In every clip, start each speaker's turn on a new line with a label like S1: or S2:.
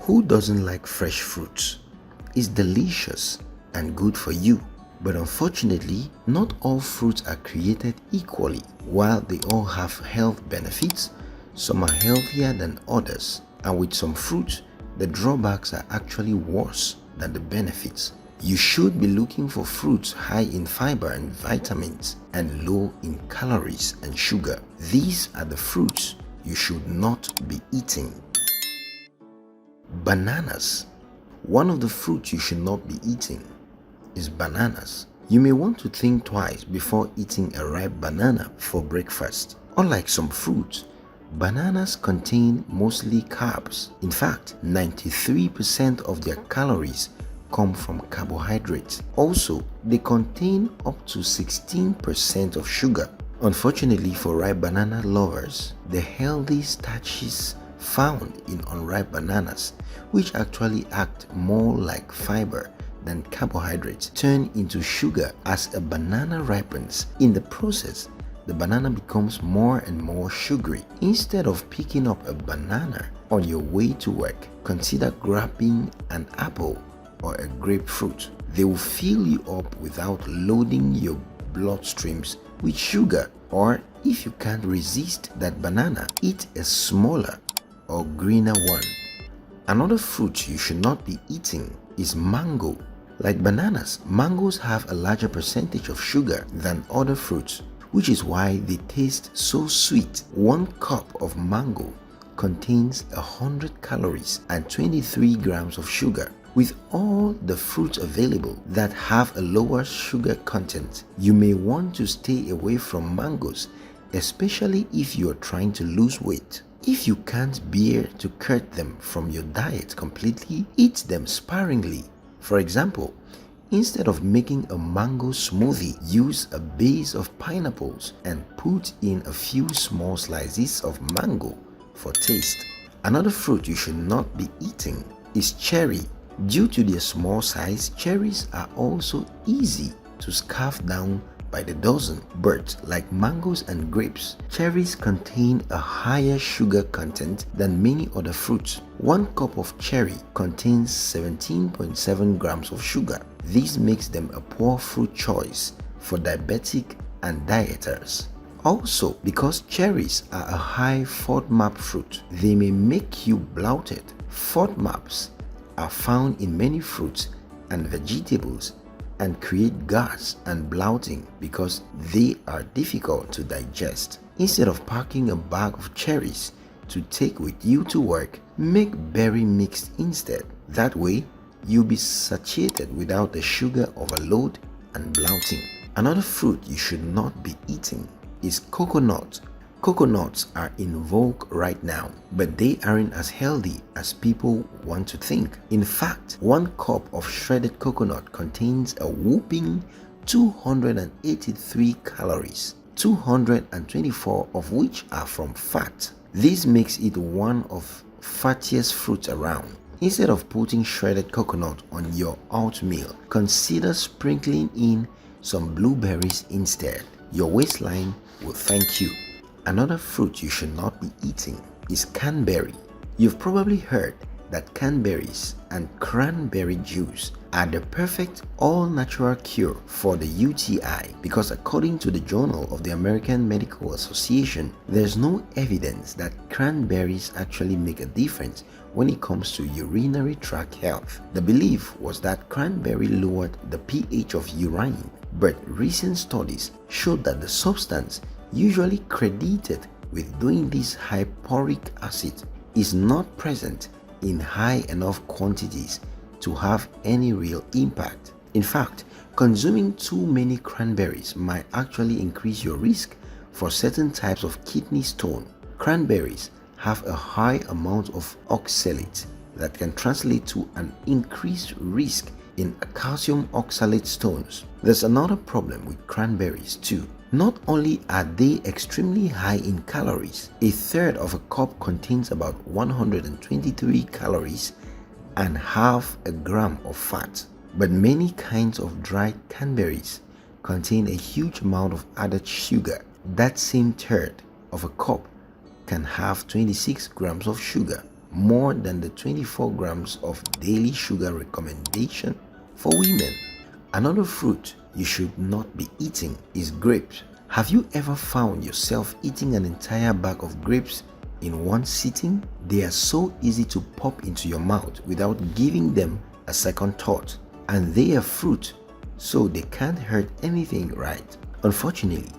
S1: Who doesn't like fresh fruits? It's delicious and good for you. But unfortunately, not all fruits are created equally. While they all have health benefits, some are healthier than others. And with some fruits, the drawbacks are actually worse than the benefits. You should be looking for fruits high in fiber and vitamins and low in calories and sugar. These are the fruits you should not be eating. Bananas. One of the fruits you should not be eating is bananas. You may want to think twice before eating a ripe banana for breakfast. Unlike some fruits, bananas contain mostly carbs. In fact, 93% of their calories come from carbohydrates. Also, they contain up to 16% of sugar. Unfortunately for ripe banana lovers, the healthy starches found in unripe bananas, which actually act more like fiber than carbohydrates, turn into sugar as a banana ripens. In the process, the banana becomes more and more sugary. Instead of picking up a banana on your way to work, consider grabbing an apple or a grapefruit. They will fill you up without loading your bloodstreams with sugar. Or if you can't resist that banana, eat a smaller or greener one. Another fruit you should not be eating is mango. Like bananas, mangoes have a larger percentage of sugar than other fruits, which is why they taste so sweet. 1 cup of mango contains 100 calories and 23 grams of sugar. With all the fruits available that have a lower sugar content, you may want to stay away from mangoes, especially if you are trying to lose weight. If you can't bear to cut them from your diet completely, eat them sparingly. For example, instead of making a mango smoothie, use a base of pineapples and put in a few small slices of mango for taste. Another fruit you should not be eating is cherry. Due to their small size, cherries are also easy to scarf down by the dozen. But like mangoes and grapes, cherries contain a higher sugar content than many other fruits. 1 cup of cherry contains 17.7 grams of sugar. This makes them a poor fruit choice for diabetic and dieters. Also, because cherries are a high FODMAP fruit, they may make you bloated. FODMAPs are found in many fruits and vegetables and create gas and bloating because they are difficult to digest. Instead of packing a bag of cherries to take with you to work, make berry mix instead. That way, you'll be satiated without the sugar overload and bloating. Another fruit you should not be eating is coconut. Coconuts are in vogue right now, but they aren't as healthy as people want to think. In fact, 1 cup of shredded coconut contains a whopping 283 calories, 224 of which are from fat. This makes it one of fattiest fruits around. Instead of putting shredded coconut on your oatmeal, consider sprinkling in some blueberries instead. Your waistline will thank you. Another fruit you should not be eating is cranberry. You've probably heard that cranberries and cranberry juice are the perfect all-natural cure for the UTI because according to the Journal of the American Medical Association, there's no evidence that cranberries actually make a difference when it comes to urinary tract health. The belief was that cranberry lowered the pH of urine, but recent studies showed that the substance usually credited with doing this hyporic acid is not present in high enough quantities to have any real impact. In fact, consuming too many cranberries might actually increase your risk for certain types of kidney stone. Cranberries have a high amount of oxalate that can translate to an increased risk in calcium oxalate stones. There's another problem with cranberries too. Not only are they extremely high in calories, a third of a cup contains about 123 calories and half a gram of fat. But many kinds of dried cranberries contain a huge amount of added sugar. That same third of a cup can have 26 grams of sugar. more than the 24 grams of daily sugar recommendation for women. Another fruit you should not be eating is grapes. Have you ever found yourself eating an entire bag of grapes in one sitting? They are so easy to pop into your mouth without giving them a second thought, and they are fruit, so they can't hurt anything, right? Unfortunately,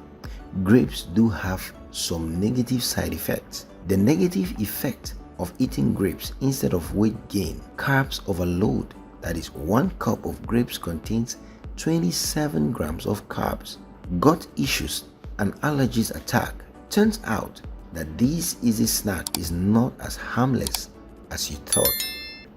S1: grapes do have some negative side effects. The negative effect of eating grapes instead of weight gain, carbs overload. That is, 1 cup of grapes contains 27 grams of carbs. Gut issues and allergies attack. Turns out that this easy snack is not as harmless as you thought.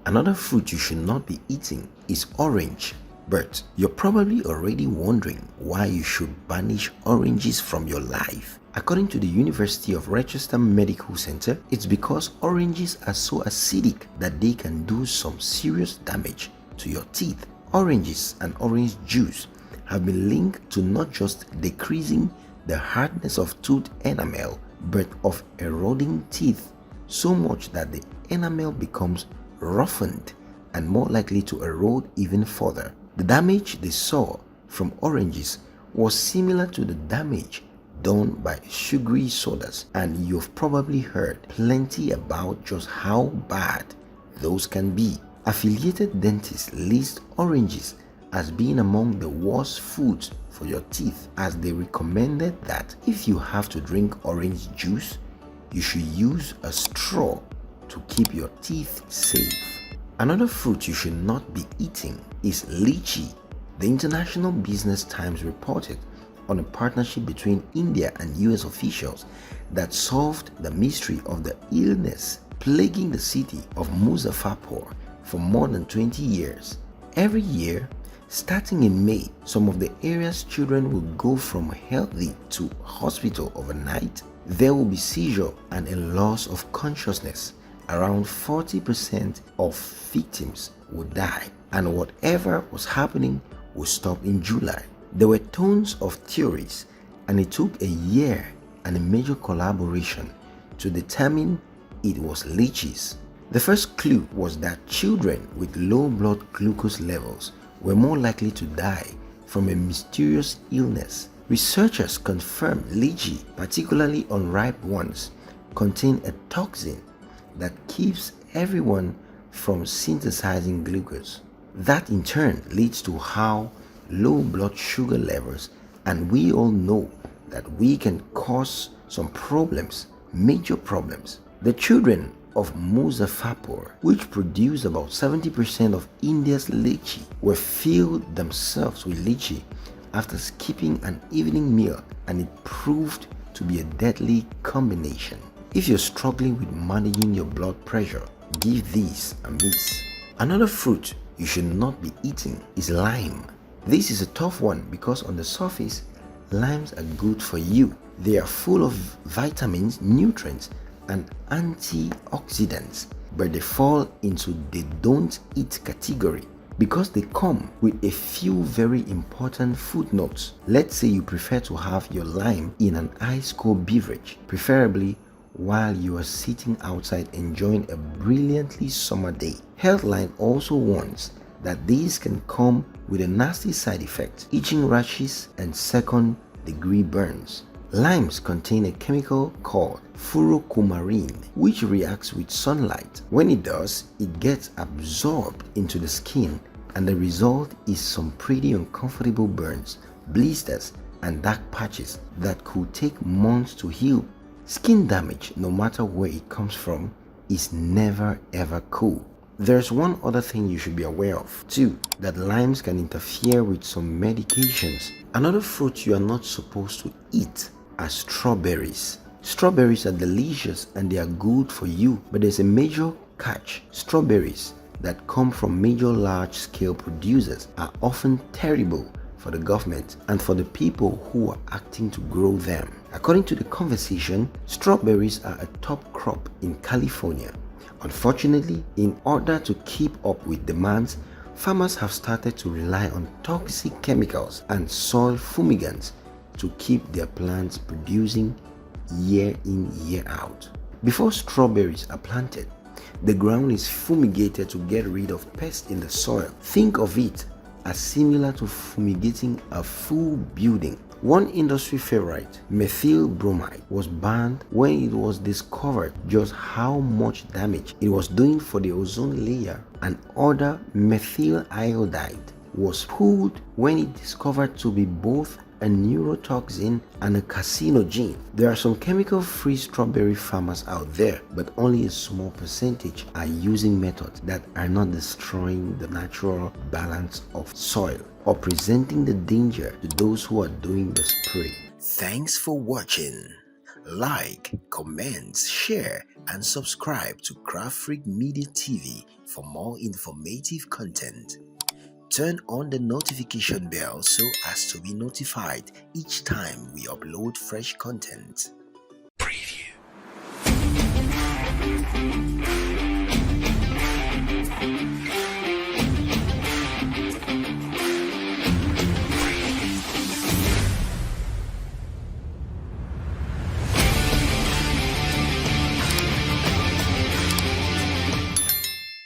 S1: Another fruit you should not be eating is orange. But you're probably already wondering why you should banish oranges from your life. According to the University of Rochester Medical Center, it's because oranges are so acidic that they can do some serious damage to your teeth. Oranges and orange juice have been linked to not just decreasing the hardness of tooth enamel, but of eroding teeth so much that the enamel becomes roughened and more likely to erode even further. The damage they saw from oranges was similar to the damage done by sugary sodas, and you've probably heard plenty about just how bad those can be. Affiliated dentists list oranges as being among the worst foods for your teeth, as they recommended that if you have to drink orange juice, you should use a straw to keep your teeth safe. Another fruit you should not be eating is lychee. The International Business Times reported on a partnership between India and US officials that solved the mystery of the illness plaguing the city of Muzaffarpur for more than 20 years. Every year, starting in May, some of the area's children will go from healthy to hospital overnight. There will be seizure and a loss of consciousness. Around 40% of victims would die, and whatever was happening would stop in July. There were tons of theories, and it took a year and a major collaboration to determine it was lychees. The first clue was that children with low blood glucose levels were more likely to die from a mysterious illness. Researchers confirmed lychee, particularly unripe ones, contain a toxin that keeps everyone from synthesizing glucose. That in turn leads to how low blood sugar levels, and we all know that we can cause some problems, major problems. The children of Muzaffarpur, which produce about 70% of India's lychee, were filled themselves with lychee after skipping an evening meal, and it proved to be a deadly combination. If you're struggling with managing your blood pressure, give these a miss. Another fruit you should not be eating is lime. This is a tough one because on the surface, limes are good for you. They are full of vitamins, nutrients, and antioxidants, but they fall into the don't eat category because they come with a few very important footnotes. Let's say you prefer to have your lime in an ice cold beverage, preferably while you are sitting outside enjoying a brilliantly summer day. Healthline also warns that these can come with a nasty side effect, itching rashes and second-degree burns. Limes contain a chemical called furocomarine, which reacts with sunlight. When it does, it gets absorbed into the skin, and the result is some pretty uncomfortable burns, blisters, and dark patches that could take months to heal. Skin damage, no matter where it comes from, is never ever cool. There's one other thing you should be aware of too, that limes can interfere with some medications. Another fruit you are not supposed to eat are strawberries. Strawberries are delicious and they are good for you, but there's a major catch. Strawberries that come from major large-scale producers are often terrible for the government and for the people who are acting to grow them. According to The Conversation, strawberries are a top crop in California. Unfortunately, in order to keep up with demands, farmers have started to rely on toxic chemicals and soil fumigants to keep their plants producing year in, year out. Before strawberries are planted, The ground is fumigated to get rid of pests in the soil. Think of it as similar to fumigating a full building. One industry favorite, methyl bromide, was banned when it was discovered just how much damage it was doing for the ozone layer. And other, methyl iodide, was pulled when it discovered to be both a neurotoxin and a carcinogen. There are some chemical-free strawberry farmers out there, but only a small percentage are using methods that are not destroying the natural balance of soil or presenting the danger to those who are doing the spray. Thanks for watching. Like, comment, share, and subscribe to Craft Freak Media TV for more informative content. Turn on the notification bell so as to be notified each time we upload fresh content.